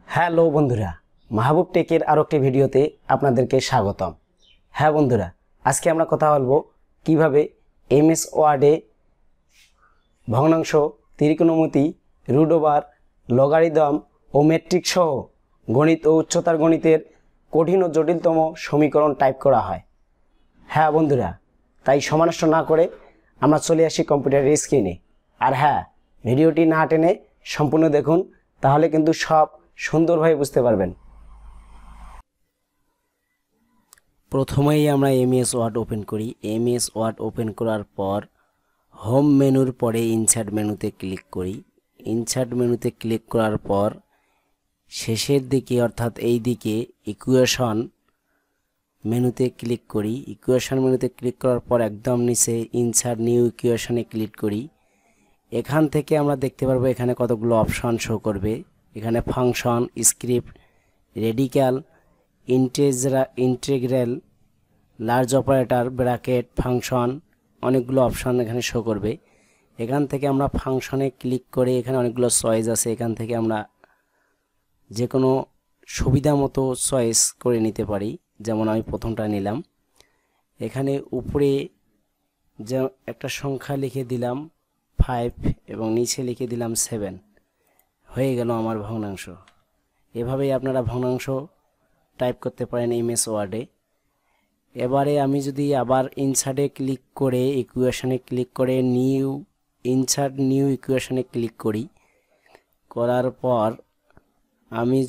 Hello বন্ধুরা, মাহবুব টেকের আরও একটি ভিডিওতে আপনাদেরকে স্বাগতম। হ্যাঁ বন্ধুরা, আজকে আমরা কথা বলবো কিভাবে এমএস ওয়ার্ডে ভগ্নাংশ, ত্রিকোণমিতি, রুট ওভার, লগারিদম ও মেট্রিক সহ গণিত ও উচ্চতার গণিতের কঠিন ও জটিলতম সমীকরণ টাইপ করা হয়। হ্যাঁ বন্ধুরা, তাই সময় নষ্ট না করে আমরা চলে আসি কম্পিউটারের স্ক্রিনে। আর হ্যাঁ, ভিডিওটি না টেনে সম্পূর্ণ দেখুন, তাহলে কিন্তু সব সুন্দরভাবে বুঝতে পারবেন। প্রথমেই আমরা এমএস ওয়ার্ড ওপেন করি। এমএস ওয়ার্ড ওপেন করার পর হোম মেনুর পরে ইনসার্ট মেনুতে ক্লিক করি। ইনসার্ট মেনুতে ক্লিক করার পর শেষের দিকে অর্থাৎ এই দিকে ইকুয়েশন মেনুতে ক্লিক করি। ইকুয়েশন মেনুতে ক্লিক করার পর একদম নিচে ইনসার্ট নিউ ইকুয়েশনে ক্লিক করি। এখান থেকে আমরা দেখতে পারবো এখানে কতগুলো অপশন শো করবে। এখানে function, script, radical, integral, large operator, bracket, function, অনেকগুলো অপশন এখানে শো করবে। এখান থেকে আমরা ফাংশনে ক্লিক করে এখানে অনেকগুলো চয়েস আছে, এখান থেকে আমরা যে কোনো সুবিধা মতো চয়েস করে নিতে পারি। যেমন আমি প্রথমটা নিলাম। এখানে উপরে যে একটা সংখ্যা লিখে দিলাম 5 এবং নিচে লিখে দিলাম 7, হয়ে গেল আমার ভগ্নাংশ। এভাবেই আপনারা ভগ্নাংশ টাইপ করতে পারেন এমএস ওয়ার্ডে। এবারে আমি যদি আবার ইনসার্টে ক্লিক করে ইকুয়েশনে ক্লিক করে ইনসার্ট নিউ ইকুয়েশনে ক্লিক করি, করার পর আমি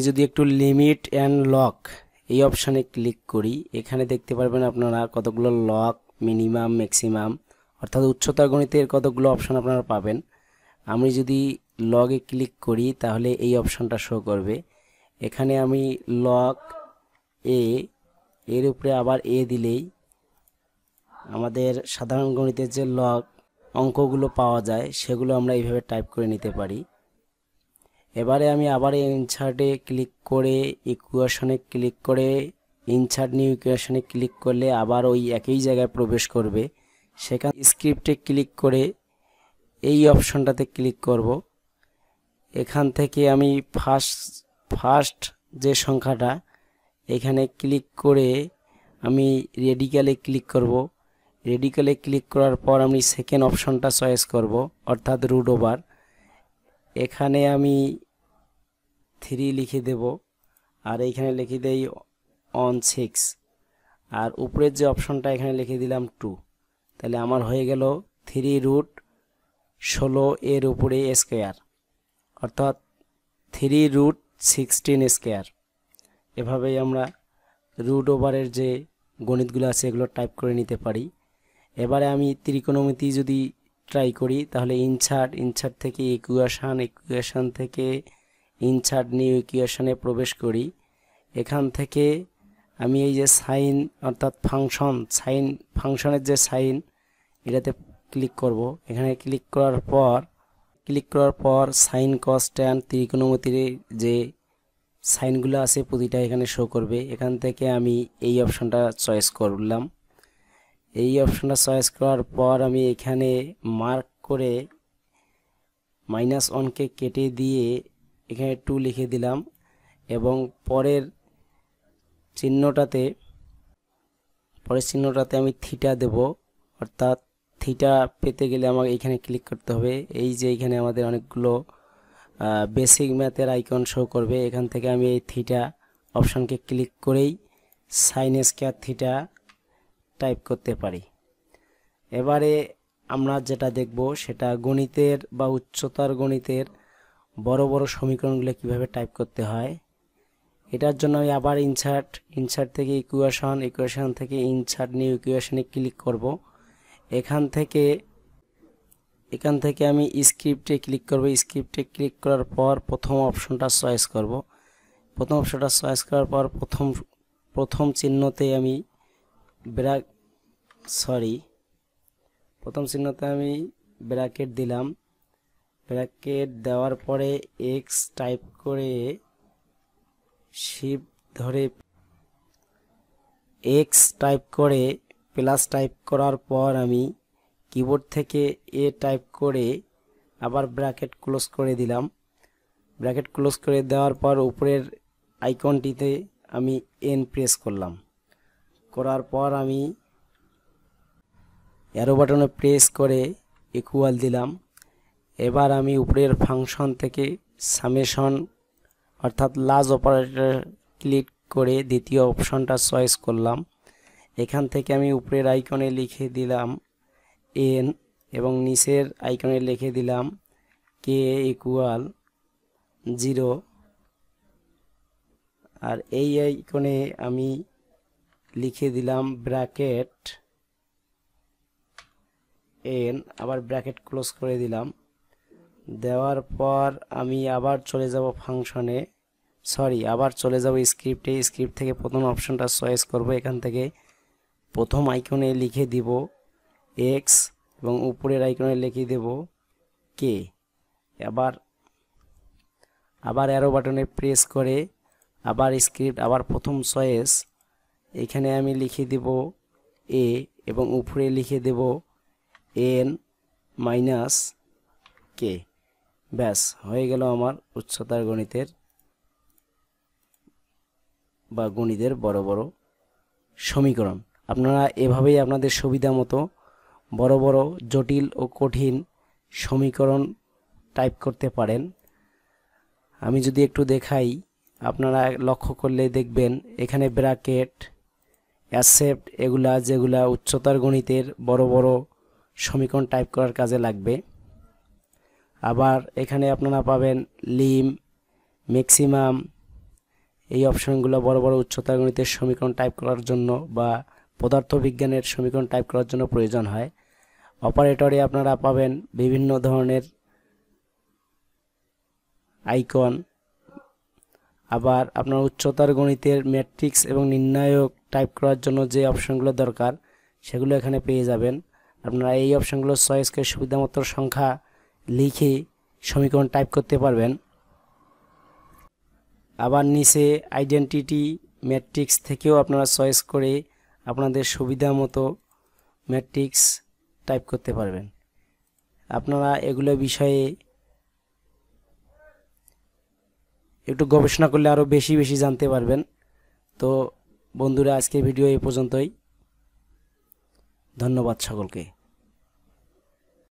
যদি একটু লিমিট অ্যান্ড লক এই অপশানে ক্লিক করি, এখানে দেখতে পারবেন আপনারা কতগুলো লক, মিনিমাম, ম্যাক্সিমাম অর্থাৎ উচ্চতার গণিতের কতগুলো অপশন আপনারা পাবেন। আমি যদি লগে ক্লিক করি তাহলে এই অপশনটা শো করবে। এখানে আমি লক এর উপরে আবার দিলেই আমাদের সাধারণ গণিতের যে লগ অঙ্কগুলো পাওয়া যায় সেগুলো আমরা এইভাবে টাইপ করে নিতে পারি। এবারে আমি আবার ইনসার্টে ক্লিক করে ইকুয়েশনে ক্লিক করে ইনসার্ট নিউ ইকুয়েশনে ক্লিক করলে আবার ওই একই জায়গায় প্রবেশ করবে। সেখানে স্ক্রিপ্টে ক্লিক করে এই অপশনটাতে ক্লিক করব। এখান থেকে আমি ফার্স্ট যে সংখ্যাটা এখানে ক্লিক করে আমি রেডিক্যালে ক্লিক করব। রেডিক্যালে ক্লিক করার পর আমি সেকেন্ড অপশনটা চয়েস করব অর্থাৎ রুট ওভার। এখানে আমি 3 লিখে দেব আর এইখানে লিখে দেই 6 আর উপরের যে অপশনটা এখানে লিখে দিলাম 2। তাহলে আমার হয়ে গেল 3√16 এর উপরে স্কোয়ার অর্থাৎ 3√16 স্কোয়ার। এভাবেই আমরা রুট ওভারের যে গণিতগুলো আছে এগুলো টাইপ করে নিতে পারি। এবারে আমি ত্রিকোণমিতি যদি ট্রাই করি তাহলে ইনসার্ট থেকে ইকুয়েশন থেকে ইনসার্ট নিউ ইকুয়েশনে প্রবেশ করি। এখান থেকে আমি এই যে সাইন অর্থাৎ ফাংশনের যে সাইন এটাতে ক্লিক করব। এখানে ক্লিক করার পর সাইন, কস, ট্যান, ত্রিকোণমিতির যে সাইনগুলো আছে প্রতিটা এখানে শো করবে। এখান থেকে আমি এই অপশনটা চয়েস করলাম। এই অপশনটা চয়েস করার পর আমি এখানে মার্ক করে -1কে কেটে দিয়ে এখানে 2 লিখে দিলাম এবং পরের চিহ্নটাতে আমি থিটা দেব। অর্থাৎ থিটা পেতে গেলে আমাকে এখানে ক্লিক করতে হবে। এই যে এখানে আমাদের অনেকগুলো বেসিক ম্যাথের আইকন শো করবে। এখান থেকে আমি এই থিটা অপশনকে ক্লিক করেই সাইন স্কয়ার থিটা টাইপ করতে পারি। এবারে আমরা যেটা দেখব সেটা গণিতের বা উচ্চতার গণিতের বড় বড় সমীকরণগুলো কিভাবে টাইপ করতে হয়। এটার জন্য আমি আবার ইনসার্ট থেকে ইকুয়েশন থেকে ইনসার্ট নিউ ইকুয়েশনে ক্লিক করব। এখান থেকে আমি স্ক্রিপ্টে ক্লিক করব। স্ক্রিপ্টে ক্লিক করার পর প্রথম অপশনটা চয়েস করব। প্রথম চিহ্নতে আমি ব্র্যাকেট দিলাম। ব্র্যাকেট দেওয়ার পরে এক্স টাইপ করে শিফট ধরে এক্স টাইপ করে প্লাস টাইপ করার পর আমি কিবোর্ড থেকে টাইপ করে আবার ব্র্যাকেট ক্লোজ করে দিলাম। ব্র্যাকেট ক্লোজ করে দেওয়ার পর উপরের আইকনটিতে আমি এন প্রেস করলাম। করার পর আমি অ্যারো বাটনে প্রেস করে ইকুয়াল দিলাম। এবার আমি উপরের ফাংশন থেকে সামেশন অর্থাৎ লার্জ অপারেটর ক্লিক করে দ্বিতীয় অপশনটা চয়েস করলাম। এখান থেকে আমি উপরের আইকনে লিখে দিলাম এন এবং নিচের আইকনে লিখে দিলাম কে ইকুয়াল 0 আর এই আইকনে আমি লিখে দিলাম ব্র্যাকেট এন, আবার ব্র্যাকেট ক্লোজ করে দিলাম। দেওয়ার পর আমি আবার চলে যাব ফাংশনে, আবার চলে যাব স্ক্রিপ্টে। স্ক্রিপ্ট থেকে প্রথম অপশনটা চয়েস করব। এখান থেকে প্রথম আইকনে লিখে দিব এক্স এবং উপরের আইকনে লিখে দেব কে। আবার অ্যারো বাটনে প্রেস করে আবার স্ক্রিপ্ট, আবার প্রথম চয়েস, এখানে আমি লিখে দেব এ এবং উপরে লিখে দেব এন মাইনাস কে। ব্যাস হয়ে গেল আমার উচ্চতার গণিতের বা গণিতের বড় বড় সমীকরণ। আপনারা এভাবেই আপনাদের সুবিধা মতো বড় বড় জটিল ও কঠিন সমীকরণ টাইপ করতে পারেন। আমি যদি একটু দেখাই, আপনারা লক্ষ্য করলে দেখবেন এখানে ব্র্যাকেট, অ্যাসেপ্ট যেগুলা উচ্চতার গণিতের বড় বড় সমীকরণ টাইপ করার কাজে লাগবে। আবার এখানে আপনারা পাবেন লিম, ম্যাক্সিমাম, এই অপশনগুলো বড় বড় উচ্চতার গণিতের সমীকরণ টাইপ করার জন্য বা পদার্থবিজ্ঞানের সমীকরণ টাইপ করার জন্য প্রয়োজন হয়। অপারেটরে আপনারা পাবেন বিভিন্ন ধরনের আইকন। আবার আপনার উচ্চতার গণিতের ম্যাট্রিক্স এবং নির্ণায়ক টাইপ করার জন্য যে অপশনগুলো দরকার সেগুলো এখানে পেয়ে যাবেন। আপনারা এই অপশনগুলো চয়েস করে সুবিধামতো সংখ্যা লিখে সমীকরণ টাইপ করতে পারবেন। আবার নিচে আইডেন্টিটি ম্যাট্রিক্স থেকেও আপনারা চয়েস করে আপনাদের সুবিধা মতো ম্যাট্রিক্স টাইপ করতে পারবেন। আপনারা এগুলো বিষয়ে একটু গবেষণা করলে আরও বেশি বেশি জানতে পারবেন। তো বন্ধুরা, আজকের ভিডিও এই পর্যন্তই। ধন্যবাদ সকলকে।